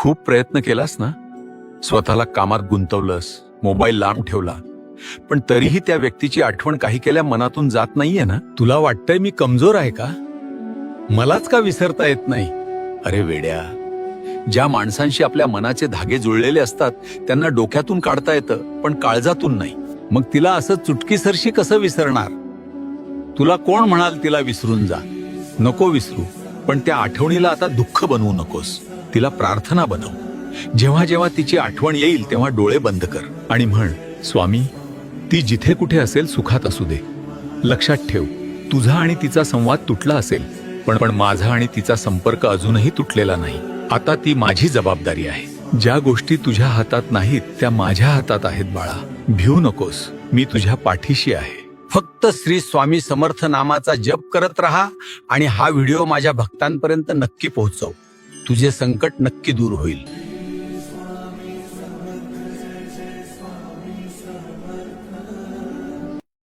खूप प्रयत्न केलास ना, स्वतःला कामात गुंतवलंस, मोबाईल लांब ठेवला, पण तरीही त्या व्यक्तीची आठवण काही केल्या मनातून जात नाहीये ना? तुला वाटतंय मी कमजोर आहे का? मलाच का विसरता येत नाही? अरे वेड्या, ज्या माणसांशी आपल्या मनाचे धागे जुळलेले असतात त्यांना डोक्यातून काढता येतं, पण काळजातून नाही. मग तिला असं चुटकीसरशी कसं विसरणार? तुला कोण म्हणाल तिला विसरून जा? नको विसरू, पण त्या आठवणीला आता दुःख बनवू नकोस. तिला प्रार्थना बनव. जेव्हा जेव्हा तिची आठवण येईल तेव्हा डोळे बंद कर आणि म्हण, स्वामी, ती जिथे कुठे असेल सुखात असू दे. लक्षात ठेव, तुझा आणि तिचा संवाद तुटला असेल, पण माझा आणि तिचा संपर्क अजूनही तुटलेला नाही. आता ती माझी जबाबदारी आहे. ज्या गोष्टी तुझ्या हातात नाहीत त्या माझ्या हातात आहेत बाळा. भिवू नकोस, मी तुझ्या पाठीशी आहे. फक्त श्री स्वामी समर्थ नामाचा जप करत राहा आणि हा व्हिडिओ माझ्या भक्तांपर्यंत नक्की पोहोचव. तुझे संकट नक्की दूर होईल.